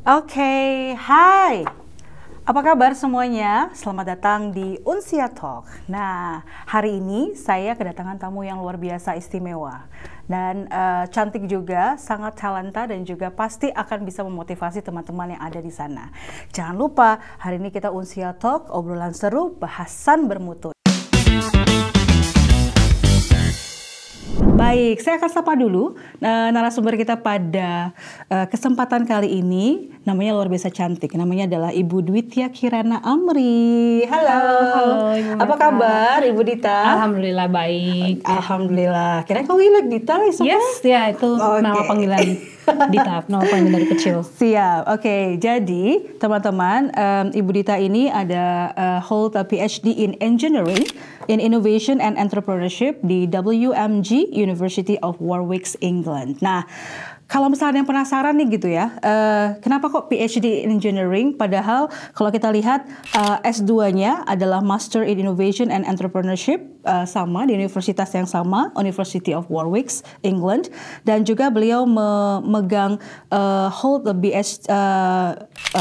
Oke, hai. Apa kabar semuanya? Selamat datang di Unsia Talk. Nah, hari ini saya kedatangan tamu yang luar biasa istimewa. Dan cantik juga, sangat talenta dan juga pasti akan bisa memotivasi teman-teman yang ada di sana. Jangan lupa, hari ini kita Unsia Talk, obrolan seru, bahasan bermutu. Baik, saya akan sapa dulu narasumber kita pada kesempatan kali ini. Namanya luar biasa cantik. Namanya adalah Ibu Dwitya Kirana Amri. Halo. Halo, Ibu Apa kabar, Ibu Dita? Alhamdulillah baik. Alhamdulillah. Kira kamu bilang Dita? Yes, ya itu nama panggilan Dita, nama panggilan dari kecil. Siap. Oke, jadi teman-teman, Ibu Dita ini ada hold a PhD in Engineering in Innovation and Entrepreneurship di WMG University of Warwick, England. Nah, kalau misalnya yang penasaran nih gitu ya, kenapa kok PhD in Engineering? Padahal kalau kita lihat S2-nya adalah Master in Innovation and Entrepreneurship, sama di universitas yang sama, University of Warwick, England. Dan juga beliau memegang hold the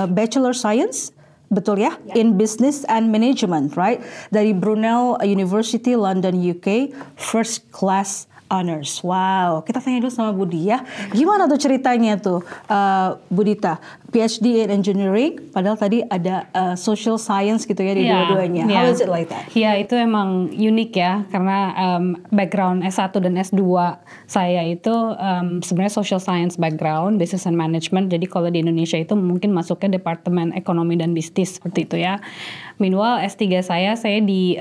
Bachelor Science, betul ya? In Business and Management, right? Dari Brunel University, London, UK, First Class Honors. Wow, kita tanya dulu sama Budi ya. Gimana tuh ceritanya tuh, Bu Dita? PhD in Engineering, padahal tadi ada Social Science gitu ya di dua-duanya. How is it like that? Ya, itu emang unik ya, karena background S1 dan S2 saya itu sebenarnya Social Science background, Business and Management. Jadi kalau di Indonesia itu mungkin masuknya Departemen Ekonomi dan Bisnis seperti itu ya. Meanwhile S3 saya di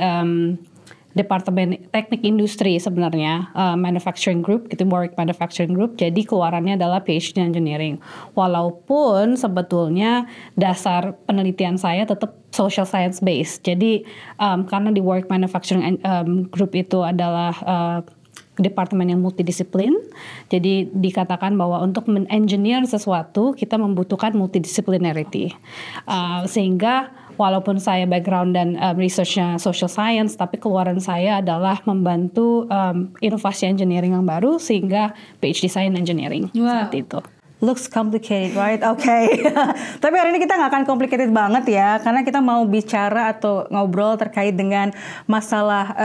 Departemen Teknik Industri sebenarnya, Manufacturing Group, gitu, Warwick Manufacturing Group. Jadi keluarannya adalah PhD Engineering. Walaupun sebetulnya dasar penelitian saya tetap social science based. Jadi karena di Warwick Manufacturing Group itu adalah departemen yang multidisiplin, jadi dikatakan bahwa untuk men-engineer sesuatu kita membutuhkan multidisciplinarity, sehingga walaupun saya background dan researchnya social science, tapi keluaran saya adalah membantu inovasi engineering yang baru, sehingga PhD saya in engineering. Seperti itu. Looks complicated, right? Oke. Tapi hari ini kita nggak akan complicated banget ya, karena kita mau bicara atau ngobrol terkait dengan masalah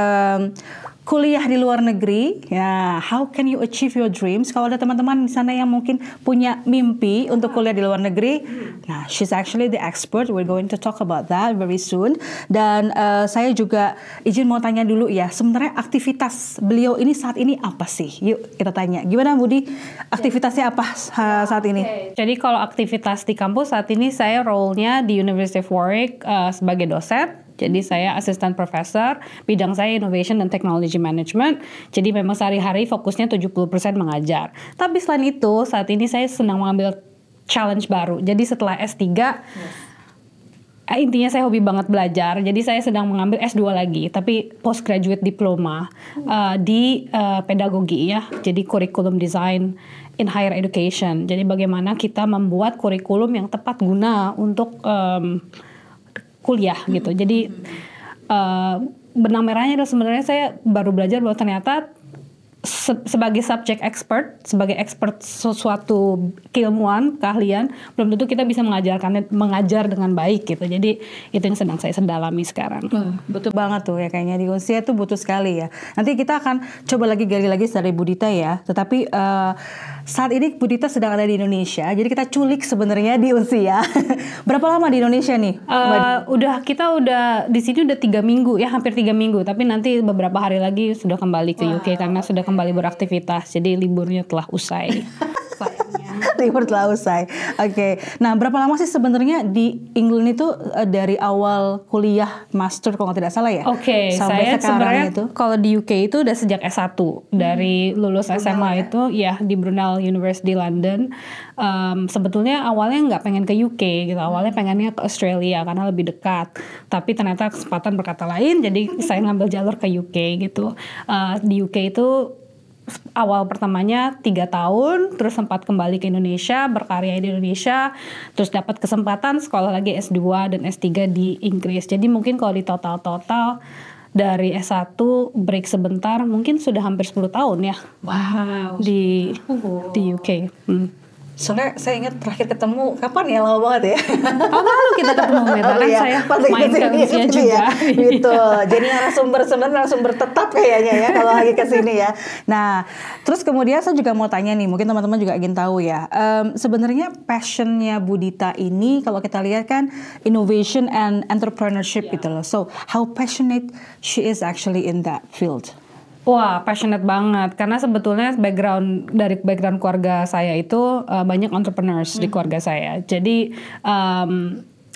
kuliah di luar negeri. Ya, how can you achieve your dreams? Kalau ada teman-teman di sana yang mungkin punya mimpi untuk kuliah di luar negeri, nah, she's actually the expert. We're going to talk about that very soon. Dan saya juga izin mau tanya dulu ya, sebenarnya aktivitas beliau ini saat ini apa sih? Yuk kita tanya. Gimana Budi? Aktivitasnya apa saat ini? Jadi kalau aktivitas di kampus saat ini saya role-nya di University of Warwick sebagai dosen. Jadi saya asisten profesor, bidang saya innovation dan technology management. Jadi memang sehari-hari fokusnya 70% mengajar. Tapi selain itu, saat ini saya sedang mengambil challenge baru. Jadi setelah S3, intinya saya hobi banget belajar. Jadi saya sedang mengambil S2 lagi, tapi postgraduate diploma di pedagogi ya. Jadi curriculum design in higher education. Jadi bagaimana kita membuat kurikulum yang tepat guna untuk kuliah gitu. Jadi benang merahnya adalah sebenarnya saya baru belajar bahwa ternyata sebagai subject expert, sebagai expert sesuatu keilmuan, keahlian, belum tentu kita bisa mengajar dengan baik gitu. Jadi itu yang sedang saya dalami sekarang. Betul banget tuh ya, kayaknya di Unsia tuh butuh sekali ya. Nanti kita akan coba gali lagi dari Bu Dita ya. Tetapi saat ini Bu Dita sedang ada di Indonesia, jadi kita culik sebenarnya di Unsia. Berapa lama di Indonesia nih? Kita udah di sini udah 3 minggu ya, hampir 3 minggu. Tapi nanti beberapa hari lagi sudah kembali ke UK karena sudah kembali beraktivitas. Jadi liburnya telah usai. Libur telah usai. Oke. Nah, berapa lama sih sebenarnya di England itu dari awal kuliah master kalau tidak salah ya? Oke, saya sebenarnya kalau di UK itu udah sejak S1. Dari lulus SMA itu ya di Brunel University London. Sebetulnya awalnya nggak pengen ke UK gitu. Awalnya pengennya ke Australia karena lebih dekat. Tapi ternyata kesempatan berkata lain, jadi saya ngambil jalur ke UK gitu. Di UK itu awal pertamanya 3 tahun, terus sempat kembali ke Indonesia, berkarya di Indonesia, terus dapat kesempatan sekolah lagi S2 dan S3 di Inggris. Jadi mungkin kalau di total dari S1 break sebentar, mungkin sudah hampir 10 tahun ya. Wow. Di UK. Soalnya saya ingat terakhir ketemu kapan ya, lama banget ya. Tahun lalu kita ketemu Meta, kan iya, saya pas lagi main ke kesini Rusia ya, juga. Gitu. Jadi narasumber tetap kayaknya ya kalau lagi kesini ya. Nah, terus kemudian saya juga mau tanya nih, mungkin teman-teman juga ingin tahu ya. Sebenarnya passionnya Budita ini kalau kita lihat kan innovation and entrepreneurship gitu loh. So how passionate she is actually in that field? Wah, passionate banget karena sebetulnya dari background keluarga saya itu banyak entrepreneurs di keluarga saya. Jadi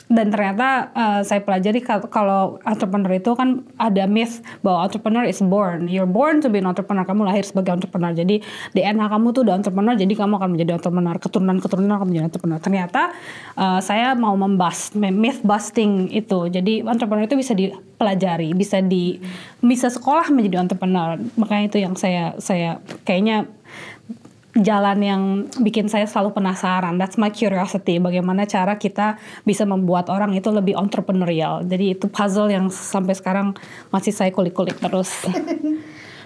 dan ternyata saya pelajari kalau entrepreneur itu kan ada myth bahwa entrepreneur is born. You're born to be an entrepreneur. Kamu lahir sebagai entrepreneur. Jadi DNA kamu tuh udah entrepreneur. Jadi kamu akan menjadi entrepreneur. Keturunan akan menjadi entrepreneur. Ternyata saya mau myth busting itu. Jadi entrepreneur itu bisa dipelajari, bisa sekolah menjadi entrepreneur. Makanya itu yang saya kayaknya jalan yang bikin saya selalu penasaran. That's my curiosity. Bagaimana cara kita bisa membuat orang itu lebih entrepreneurial. Jadi itu puzzle yang sampai sekarang masih saya kulik-kulik terus.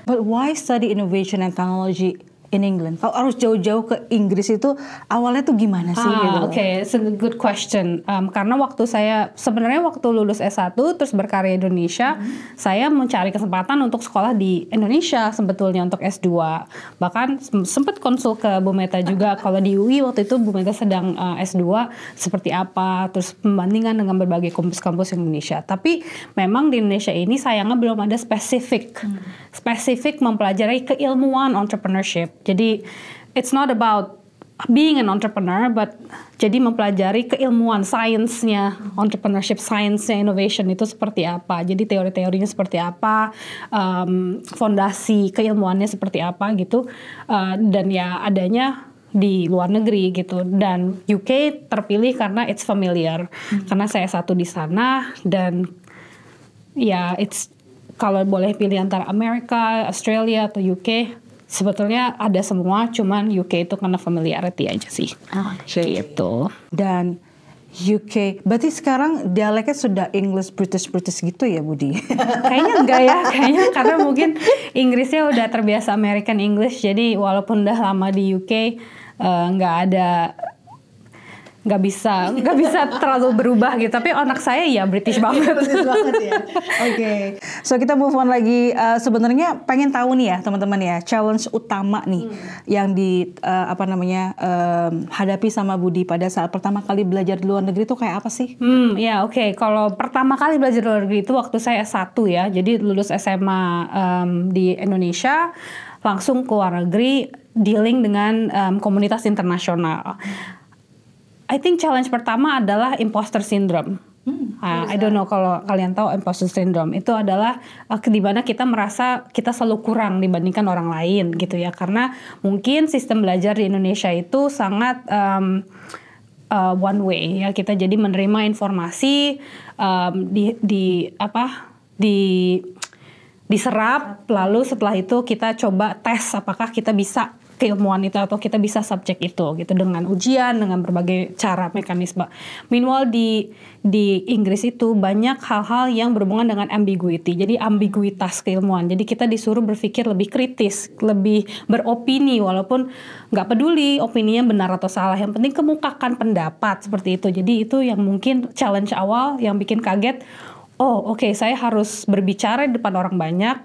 But why study innovation and technology in England? Kalau harus jauh-jauh ke Inggris itu awalnya tuh gimana sih? Oke, it's a good question. Karena sebenarnya waktu lulus S1 terus berkarya di Indonesia, saya mencari kesempatan untuk sekolah di Indonesia sebetulnya untuk S2. Bahkan sempat konsul ke Bu Meta juga kalau di UI waktu itu Bu Meta sedang S2 seperti apa, terus pembandingan dengan berbagai kampus-kampus Indonesia. Tapi memang di Indonesia ini sayangnya belum ada spesifik mempelajari keilmuan entrepreneurship. Jadi it's not about being an entrepreneur, but jadi mempelajari keilmuan sainsnya entrepreneurship, sainsnya innovation itu seperti apa. Jadi teori-teorinya seperti apa, fondasi keilmuannya seperti apa gitu. Dan ya adanya di luar negeri gitu. Dan UK terpilih karena it's familiar. Karena saya satu di sana dan ya kalau boleh pilih antara Amerika, Australia atau UK, sebetulnya ada semua, cuman UK itu karena familiarity aja sih. Gitu. Dan UK, berarti sekarang dialeknya sudah English British gitu ya Budi? Kayaknya enggak ya, karena mungkin Inggrisnya udah terbiasa American English, jadi walaupun udah lama di UK nggak bisa terlalu berubah gitu. Tapi anak saya ya British banget. British banget ya. Oke. So kita move on lagi. Sebenarnya pengen tahu nih ya teman-teman ya, challenge utama nih yang hadapi sama Budi pada saat pertama kali belajar di luar negeri itu kayak apa sih? Oke. Kalau pertama kali belajar di luar negeri itu waktu saya S1 ya. Jadi lulus SMA di Indonesia, langsung ke luar negeri dealing dengan komunitas internasional. I think challenge pertama adalah imposter syndrome. I don't know kalau kalian tahu imposter syndrome. Itu adalah di mana kita merasa kita selalu kurang dibandingkan orang lain gitu ya. Karena mungkin sistem belajar di Indonesia itu sangat one way ya. Kita jadi menerima informasi diserap, lalu setelah itu kita coba tes apakah kita bisa keilmuan itu atau kita bisa subjek itu gitu dengan ujian, dengan berbagai cara mekanisme. Meanwhile di Inggris itu banyak hal-hal yang berhubungan dengan ambiguity. Jadi ambiguitas keilmuan. Jadi kita disuruh berpikir lebih kritis, lebih beropini walaupun nggak peduli opininya benar atau salah. Yang penting kemukakan pendapat seperti itu. Jadi itu yang mungkin challenge awal yang bikin kaget. Oke, saya harus berbicara di depan orang banyak.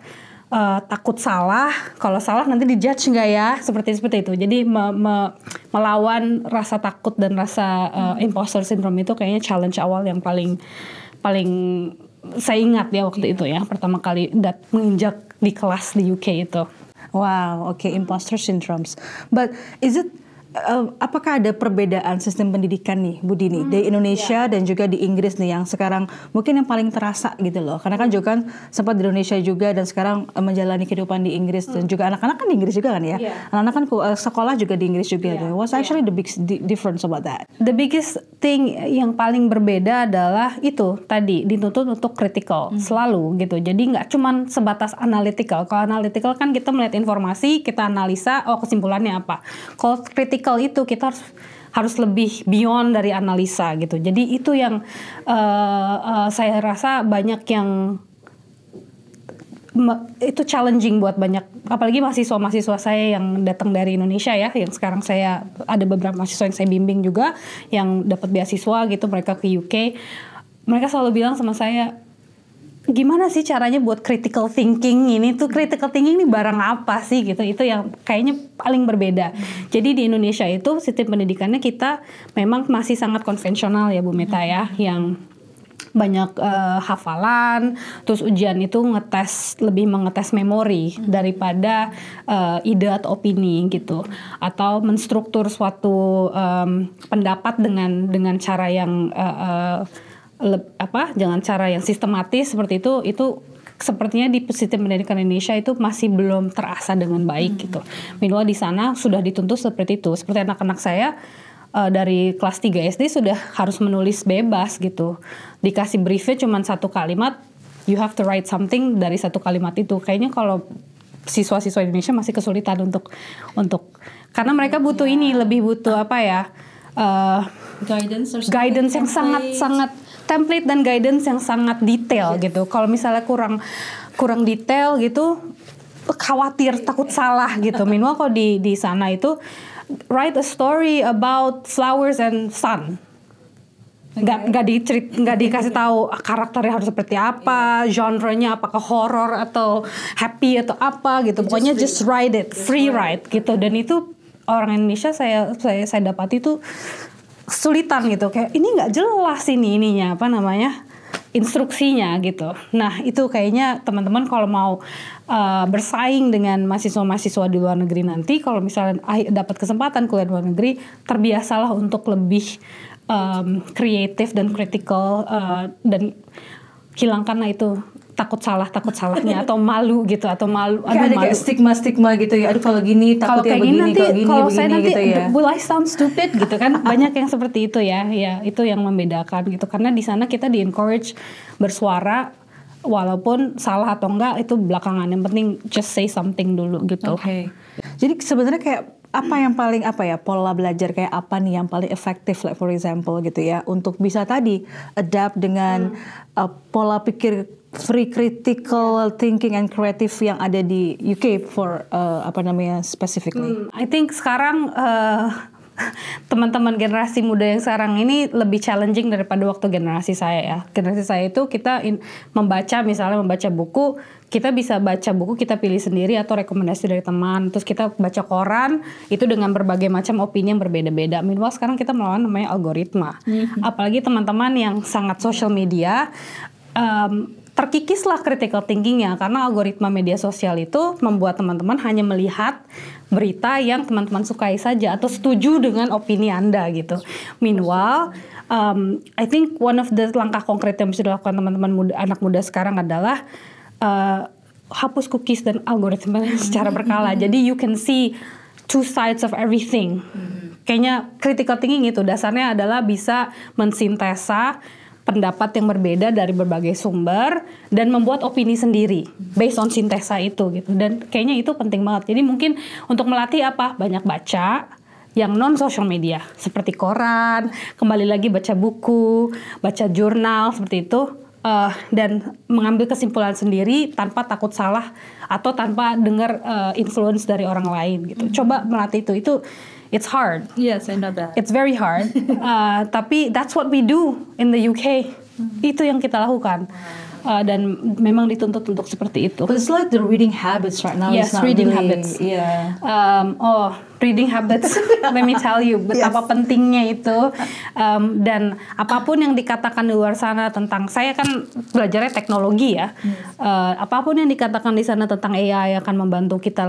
Takut salah, kalau salah nanti dijudge nggak ya, seperti itu. Jadi melawan rasa takut dan rasa imposter syndrome itu kayaknya challenge awal yang paling saya ingat ya waktu itu ya, pertama kali menginjak di kelas di UK itu. Wow, okay, imposter syndromes. But is it apakah ada perbedaan sistem pendidikan nih Budi nih di Indonesia dan juga di Inggris nih yang sekarang mungkin yang paling terasa gitu loh, karena kan juga kan sempat di Indonesia juga dan sekarang menjalani kehidupan di Inggris dan juga anak-anak kan di Inggris juga kan ya, anak-anak kan sekolah juga di Inggris juga. What's actually the big difference about that? The biggest thing yang paling berbeda adalah itu tadi dituntut untuk critical selalu gitu, jadi nggak cuman sebatas analytical. Kalau analytical kan kita melihat informasi, kita analisa, kesimpulannya apa. Kalau critical itu kita harus lebih beyond dari analisa gitu. Jadi itu yang saya rasa banyak yang itu challenging buat banyak, apalagi mahasiswa-mahasiswa saya yang datang dari Indonesia ya, yang sekarang saya ada beberapa mahasiswa yang saya bimbing juga yang dapat beasiswa gitu, mereka ke UK, mereka selalu bilang sama saya, gimana sih caranya buat critical thinking ini tuh, critical thinking ini barang apa sih gitu, itu yang kayaknya paling berbeda. Jadi di Indonesia itu sistem pendidikannya kita memang masih sangat konvensional ya Bu Meta ya, yang banyak hafalan, terus ujian itu lebih mengetes memori daripada ide atau opini gitu, atau menstruktur suatu pendapat dengan cara yang jangan cara yang sistematis seperti itu sepertinya di sistem pendidikan Indonesia itu masih belum terasa dengan baik gitu. Minimal di sana sudah dituntut seperti itu. Seperti anak-anak saya dari kelas 3 SD sudah harus menulis bebas gitu. Dikasih briefnya cuma 1 kalimat, you have to write something dari 1 kalimat itu. Kayaknya kalau siswa-siswa Indonesia masih kesulitan untuk karena mereka butuh ini, lebih butuh apa ya? Guidance yang sangat template dan guidance yang sangat detail gitu. Kalau misalnya kurang detail gitu, khawatir takut salah gitu. Minimal kalau di sana itu write a story about flowers and sun. Nggak dikasih tahu karakternya harus seperti apa, genrenya apakah horror atau happy atau apa gitu. Pokoknya just write it, free write gitu. Dan itu orang Indonesia saya dapat itu kesulitan gitu, kayak ini nggak jelas ininya apa namanya instruksinya gitu. Nah itu kayaknya teman-teman kalau mau bersaing dengan mahasiswa-mahasiswa di luar negeri nanti, kalau misalnya dapat kesempatan kuliah di luar negeri, terbiasalah untuk lebih kreatif dan kritikal, dan hilangkanlah itu takut salahnya atau malu gitu, atau malu kayak stigma gitu ya, aduh kalau gini takutnya begini, kalau saya nanti gitu ya. Will I sound stupid gitu kan. Banyak yang seperti itu ya itu yang membedakan gitu, karena di sana kita di encourage bersuara walaupun salah atau enggak itu belakangan, yang penting just say something dulu gitu. Jadi sebenarnya kayak apa yang paling pola belajar kayak apa nih yang paling efektif, like for example gitu ya, untuk bisa tadi adapt dengan pola pikir free critical thinking and creative yang ada di UK for specifically. I think sekarang teman-teman generasi muda yang sekarang ini lebih challenging daripada waktu generasi saya ya. Generasi saya itu kita membaca buku, kita bisa baca buku, kita pilih sendiri atau rekomendasi dari teman. Terus kita baca koran, itu dengan berbagai macam opini yang berbeda-beda. Minimal sekarang kita melawan namanya algoritma. Apalagi teman-teman yang sangat social media, terkikislah critical thinkingnya, karena algoritma media sosial itu membuat teman-teman hanya melihat berita yang teman-teman sukai saja atau setuju dengan opini Anda gitu. Meanwhile, I think one of the langkah konkret yang bisa dilakukan teman-teman anak muda sekarang adalah hapus cookies dan algoritma secara berkala. Jadi you can see two sides of everything. Kayaknya critical thinking itu dasarnya adalah bisa mensintesa pendapat yang berbeda dari berbagai sumber dan membuat opini sendiri based on sintesa itu gitu. Dan kayaknya itu penting banget. Jadi mungkin untuk melatih banyak baca yang non social media seperti koran, kembali lagi baca buku, baca jurnal seperti itu, dan mengambil kesimpulan sendiri tanpa takut salah atau tanpa dengar influence dari orang lain gitu. Coba melatih itu. It's hard. Yes, I know that. It's very hard. Tapi that's what we do in the UK. Itu yang kita lakukan. Dan memang dituntut untuk seperti itu. But it's like the reading habits right now. Yes, reading habits. Yeah. Reading habits. Let me tell you betapa pentingnya itu. Dan apapun yang dikatakan di luar sana tentang, saya kan belajarnya teknologi ya. Apapun yang dikatakan di sana tentang AI akan membantu kita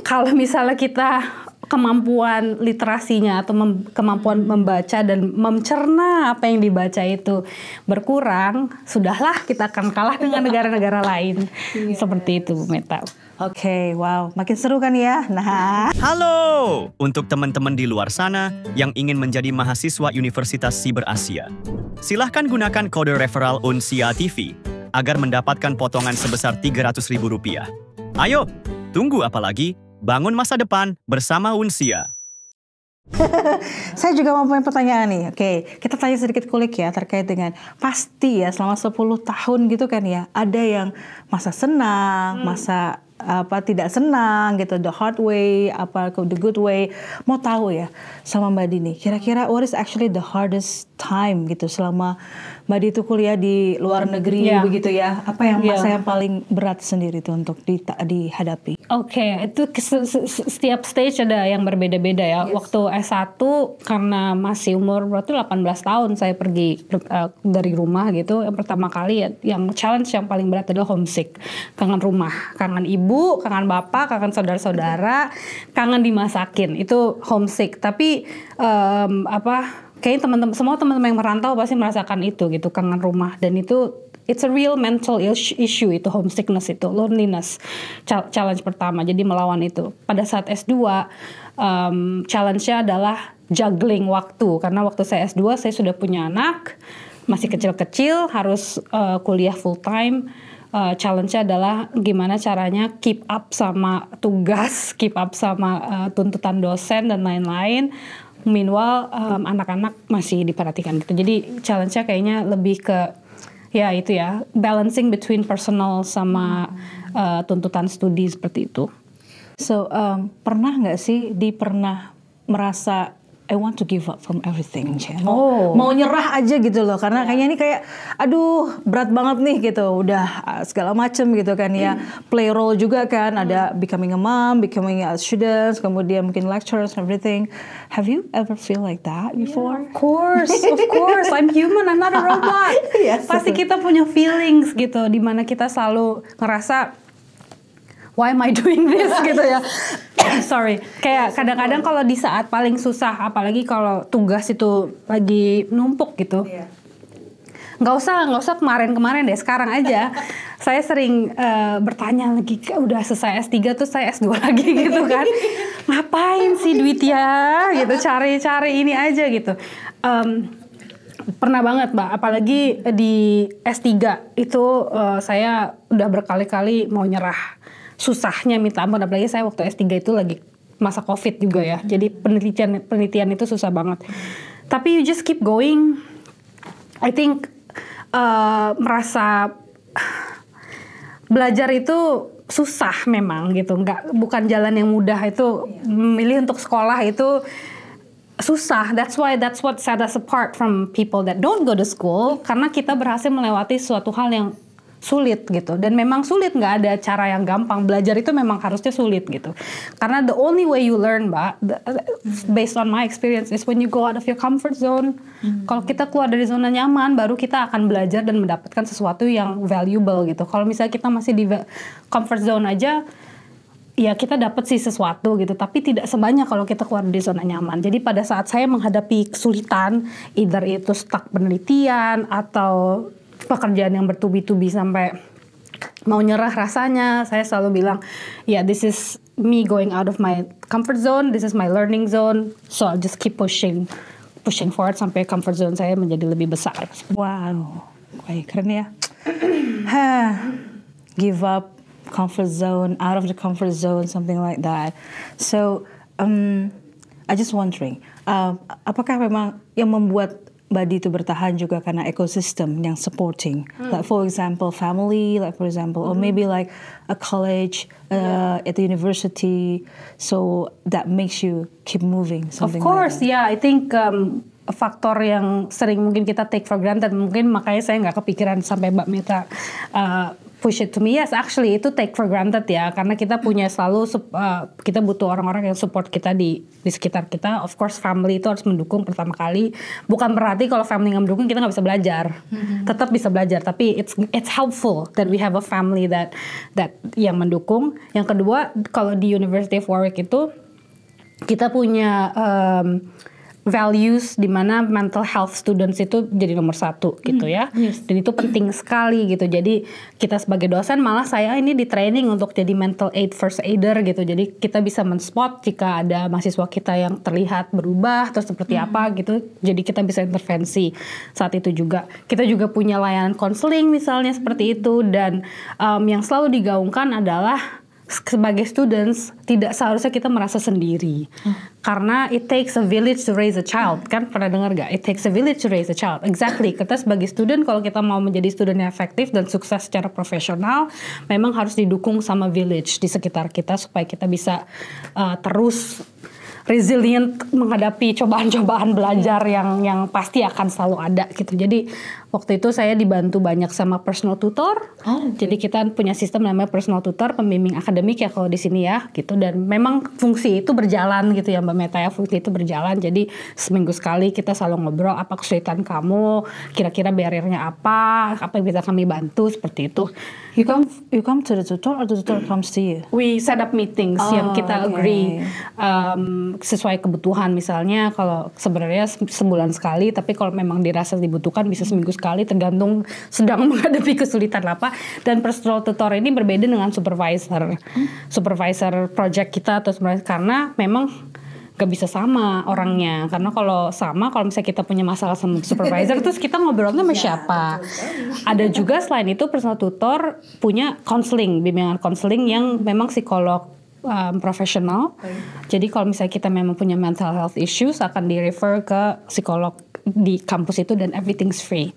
kalau misalnya kita kemampuan literasinya atau kemampuan membaca dan mencerna apa yang dibaca itu berkurang, sudahlah kita akan kalah dengan negara-negara lain. Seperti itu Bu Meta. Oke, wow, makin seru kan ya. Nah, halo untuk teman-teman di luar sana yang ingin menjadi mahasiswa Universitas Siber Asia. Silahkan gunakan kode referral Unsia TV agar mendapatkan potongan sebesar Rp300.000. Ayo, tunggu apa lagi? Bangun masa depan bersama Unsia. Saya juga mau punya pertanyaan nih. Oke, kita tanya sedikit kulik ya terkait dengan pasti ya selama 10 tahun gitu kan ya. Ada yang masa senang, masa tidak senang gitu, the hard way, the good way. Mau tahu ya sama Mbak Dini, kira-kira what is actually the hardest time gitu selama Mbak Dini itu kuliah di luar negeri begitu ya. Apa yang masa yang paling berat sendiri itu untuk dihadapi? Oke, itu setiap stage ada yang berbeda-beda ya. Waktu S1 karena masih umur berarti 18 tahun saya pergi dari rumah gitu. Yang pertama kali yang challenge yang paling berat adalah homesick. Kangen rumah, kangen ibu, kangen bapak, kangen saudara-saudara, kangen dimasakin. Itu homesick. Tapi kayaknya semua teman-teman yang merantau pasti merasakan itu gitu, kangen rumah. Dan itu it's a real mental issue itu, homesickness itu, loneliness. Challenge pertama, jadi melawan itu. Pada saat S2, challenge-nya adalah juggling waktu. Karena waktu saya S2, saya sudah punya anak, masih kecil-kecil, harus kuliah full time. Challenge-nya adalah gimana caranya keep up sama tugas, keep up sama tuntutan dosen dan lain-lain. Meanwhile, anak-anak masih diperhatikan gitu. Jadi challenge-nya kayaknya lebih ke ya itu ya, balancing between personal sama tuntutan studi seperti itu. So, pernah nggak sih pernah merasa I want to give up from everything, mau nyerah aja gitu loh, karena kayaknya ini kayak aduh berat banget nih gitu, udah segala macem gitu kan ya, play role juga kan, ada becoming a mom, becoming a student, kemudian mungkin lecturers and everything. Have you ever feel like that before? Yeah, of course, I'm human, I'm not a robot. Yes, pasti kita punya feelings gitu, dimana kita selalu ngerasa why am I doing this gitu ya. Sorry, kayak kadang-kadang kalau di saat paling susah, apalagi kalau tugas itu lagi numpuk gitu, nggak usah kemarin deh, sekarang aja. Saya sering bertanya lagi, udah selesai S3 tuh saya S2 lagi gitu kan, ngapain sih duitnya gitu, cari ini aja gitu. Pernah banget Mbak, apalagi di S3 itu saya udah berkali-kali mau nyerah. Susahnya minta ampun, apalagi saya waktu S3 itu lagi masa COVID juga ya. Jadi penelitian itu susah banget. Tapi you just keep going. I think merasa belajar itu susah memang gitu. Bukan jalan yang mudah itu. Memilih untuk sekolah itu susah. That's what set us apart from people that don't go to school. Karena kita berhasil melewati suatu hal yang sulit gitu, dan memang sulit, nggak ada cara yang gampang. Belajar itu memang harusnya sulit gitu, karena the only way you learn, Mbak, based on my experience, is when you go out of your comfort zone. Kalau kita keluar dari zona nyaman, baru kita akan belajar dan mendapatkan sesuatu yang valuable gitu. Kalau misalnya kita masih di comfort zone aja, ya kita dapat sih sesuatu gitu, tapi tidak sebanyak kalau kita keluar dari zona nyaman. Jadi pada saat saya menghadapi kesulitan, either itu stuck penelitian atau pekerjaan yang bertubi-tubi sampai mau nyerah rasanya, saya selalu bilang, this is me going out of my comfort zone, this is my learning zone, so I'll just keep pushing forward sampai comfort zone saya menjadi lebih besar. Wow, baik, keren ya. Give up, comfort zone, out of the comfort zone, something like that. So, I just wondering, apakah memang yang membuat Mbak Di itu bertahan juga karena ekosistem yang supporting, like for example family, like for example, or maybe like a college, at the university, so that makes you keep moving. Of course, like I think faktor yang sering mungkin kita take for granted, mungkin makanya saya nggak kepikiran sampai Mbak Mita push it to me. Yes, actually itu take for granted ya, karena kita punya selalu kita butuh orang-orang yang support kita di sekitar kita. Of course family itu harus mendukung pertama kali. Bukan berarti kalau family nggak mendukung kita nggak bisa belajar. Tetap bisa belajar, tapi it's helpful that we have a family that yang mendukung. Yang kedua, kalau di University of Warwick itu kita punya values di mana mental health students itu jadi nomor 1 gitu ya. Yes. Dan itu penting sekali gitu. Jadi kita sebagai dosen, malah saya ini di training untuk jadi mental aid first aider gitu. Jadi kita bisa men-spot jika ada mahasiswa kita yang terlihat berubah atau seperti apa gitu. Jadi kita bisa intervensi saat itu juga. Kita juga punya layanan konseling misalnya seperti itu. Dan yang selalu digaungkan adalah sebagai students tidak seharusnya kita merasa sendiri. Karena it takes a village to raise a child. Kan pernah dengar gak? It takes a village to raise a child. Exactly. Kita sebagai student, kalau kita mau menjadi student yang efektif dan sukses secara profesional, memang harus didukung sama village di sekitar kita supaya kita bisa terus resilient menghadapi cobaan-cobaan belajar yang pasti akan selalu ada gitu. Jadi waktu itu saya dibantu banyak sama personal tutor. Jadi kita punya sistem namanya personal tutor, pembimbing akademik ya kalau di sini ya gitu. Dan memang fungsi itu berjalan gitu ya Mbak Meta ya, fungsi itu berjalan. Jadi seminggu sekali kita selalu ngobrol apa kesulitan kamu, kira-kira barriernya apa yang bisa kami bantu seperti itu. You come to the tutor or the tutor comes to you? We set up meetings yang kita agree sesuai kebutuhan. Misalnya kalau sebenarnya sebulan sekali, tapi kalau memang dirasa dibutuhkan bisa seminggu sekali, tergantung sedang menghadapi kesulitan apa. Dan personal tutor ini berbeda dengan supervisor project kita atau karena memang gak bisa sama orangnya. Karena kalau misalnya kita punya masalah sama supervisor terus kita ngobrolnya sama siapa. Ada juga selain itu personal tutor punya bimbingan counseling yang memang psikolog profesional. Jadi kalau misalnya kita memang punya mental health issues akan di-refer ke psikolog di kampus itu dan everything's free.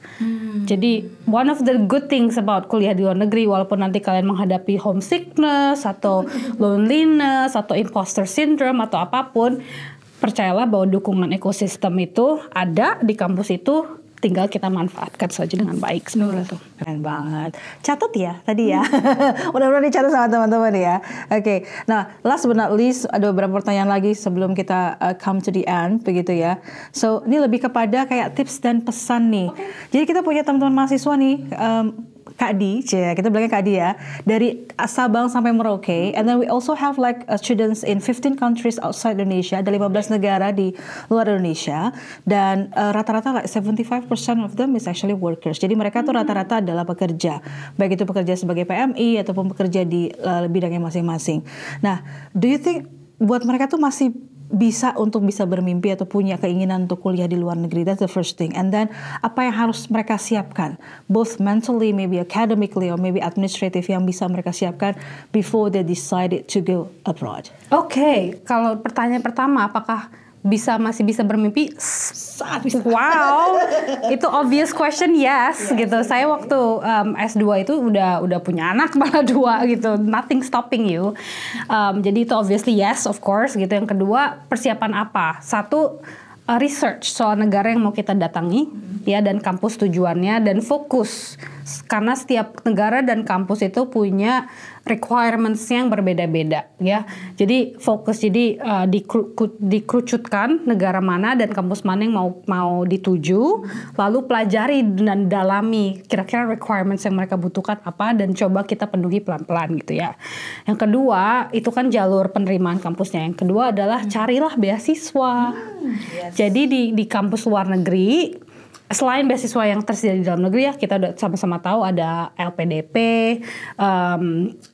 Jadi one of the good things about kuliah di luar negeri, walaupun nanti kalian menghadapi homesickness atau loneliness atau imposter syndrome atau apapun, percayalah bahwa dukungan ekosistem itu ada di kampus itu, tinggal kita manfaatkan saja dengan baik seperti itu. Keren banget. Catat ya tadi ya. Mudah-mudahan dicatat sama teman-teman ya. Oke. Nah, last but not least ada beberapa pertanyaan lagi sebelum kita come to the end begitu ya. So, ini lebih kepada kayak tips dan pesan nih. Jadi kita punya teman-teman mahasiswa nih, Kak Di, kita bilangnya Kak Di ya, dari Sabang sampai Merauke, and then we also have like students in 15 countries outside Indonesia, ada 15 negara di luar Indonesia, dan rata-rata like 75% of them is actually workers. Jadi mereka tuh rata-rata adalah pekerja, baik itu pekerja sebagai PMI ataupun pekerja di bidangnya masing-masing. Nah, do you think buat mereka tuh masih bisa bermimpi atau punya keinginan untuk kuliah di luar negeri? That's the first thing. And then apa yang harus mereka siapkan, both mentally, maybe academically, or maybe administrative, yang bisa mereka siapkan before they decided to go abroad? Oke, kalau pertanyaan pertama, apakah masih bisa bermimpi? Wow, itu obvious question, yes gitu. Saya waktu S2 itu udah punya anak malah 2 gitu, nothing stopping you. Jadi itu obviously yes, of course gitu. Yang kedua, persiapan apa? Satu, research soal negara yang mau kita datangi ya, dan kampus tujuannya, dan fokus karena setiap negara dan kampus itu punya requirements yang berbeda-beda ya. Jadi fokus, jadi dikerucutkan negara mana dan kampus mana yang mau dituju, lalu pelajari dan dalami kira-kira requirements yang mereka butuhkan apa, dan coba kita penuhi pelan-pelan gitu ya. Yang kedua itu kan jalur penerimaan kampusnya. Yang kedua adalah carilah beasiswa. Jadi di kampus luar negeri, selain beasiswa yang tersedia di dalam negeri ya, kita udah sama-sama tahu ada LPDP,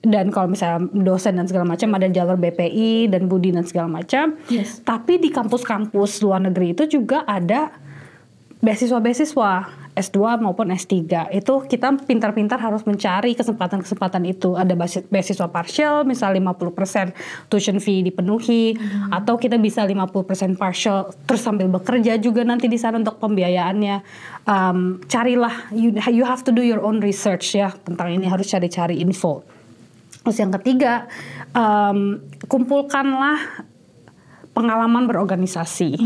dan kalau misalnya dosen dan segala macam ada jalur BPI dan Budi dan segala macam. Tapi di kampus-kampus luar negeri itu juga ada beasiswa S2 maupun S3. Itu kita pintar-pintar harus mencari kesempatan-kesempatan itu. Ada beasiswa partial, misal 50% tuition fee dipenuhi, atau kita bisa 50% partial terus sambil bekerja juga nanti di sana untuk pembiayaannya. Carilah, you have to do your own research ya tentang ini, harus cari-cari info. Terus yang ketiga, kumpulkanlah pengalaman berorganisasi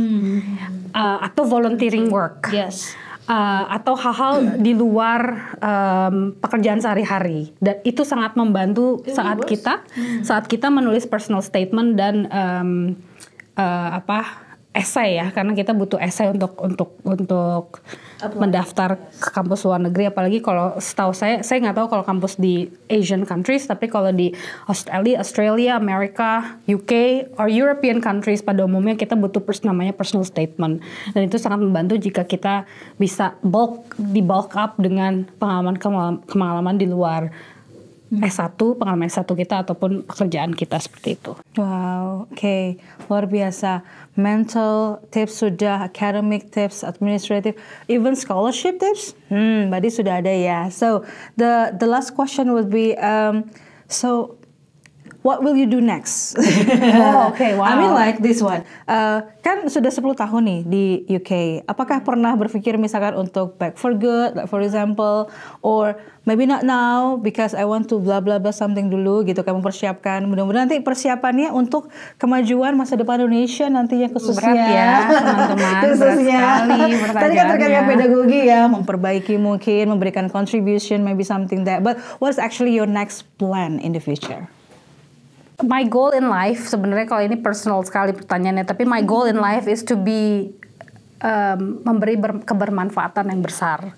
atau volunteering work. Atau hal-hal di luar pekerjaan sehari-hari, dan itu sangat membantu saat kita menulis personal statement dan esai ya, karena kita butuh esai untuk mendaftar ke kampus luar negeri. Apalagi kalau setahu saya nggak tahu kalau kampus di Asian countries, tapi kalau di Australia, Amerika, UK, or European countries pada umumnya kita butuh namanya personal statement, dan itu sangat membantu jika kita bisa bulk up dengan pengalaman di luar S1, pengalaman S1 kita ataupun pekerjaan kita seperti itu. Wow, oke. Luar biasa. Mental tips sudah, academic tips, administrative, even scholarship tips. Berarti sudah ada ya. So, the last question would be, so what will you do next? Oh, okay, wow. I mean like this one. Kan sudah 10 tahun nih di UK. Apakah pernah berpikir misalkan untuk back for good, like for example, or maybe not now because I want to blah blah blah something dulu gitu. Kamu persiapkan. Mudah-mudahan nanti persiapannya untuk kemajuan masa depan Indonesia nantinya khususnya. Berat ya teman-teman. Khususnya. Berat sekali Tadi kan terkait pertanyaannya. pedagogi ya, memperbaiki mungkin, memberikan contribution, maybe something that. But what is actually your next plan in the future? My goal in life, sebenarnya kalau ini personal sekali pertanyaannya, tapi my goal in life is to be memberi kebermanfaatan yang besar.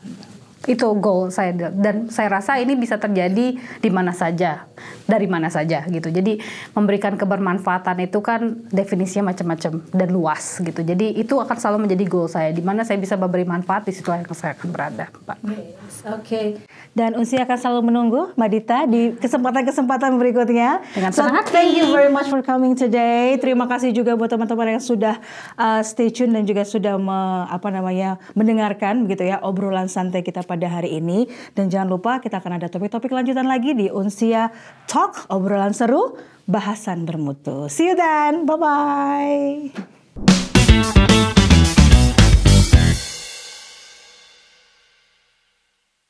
Itu goal saya, dan saya rasa ini bisa terjadi di mana saja, dari mana saja gitu. Jadi memberikan kebermanfaatan itu kan definisinya macam-macam dan luas gitu. Jadi itu akan selalu menjadi goal saya, di mana saya bisa memberi manfaat, di situ yang saya akan berada, Pak. Yes, oke. Dan Unsi akan selalu menunggu Mbak Dita di kesempatan-kesempatan berikutnya. Dengan senang hati. Thank you very much for coming today. Terima kasih juga buat teman-teman yang sudah stay tune dan juga sudah mendengarkan begitu ya obrolan santai kita pada hari ini. Dan jangan lupa kita akan ada topik-topik lanjutan lagi di Unsia Talk, obrolan seru, bahasan bermutu. See you then. Bye-bye.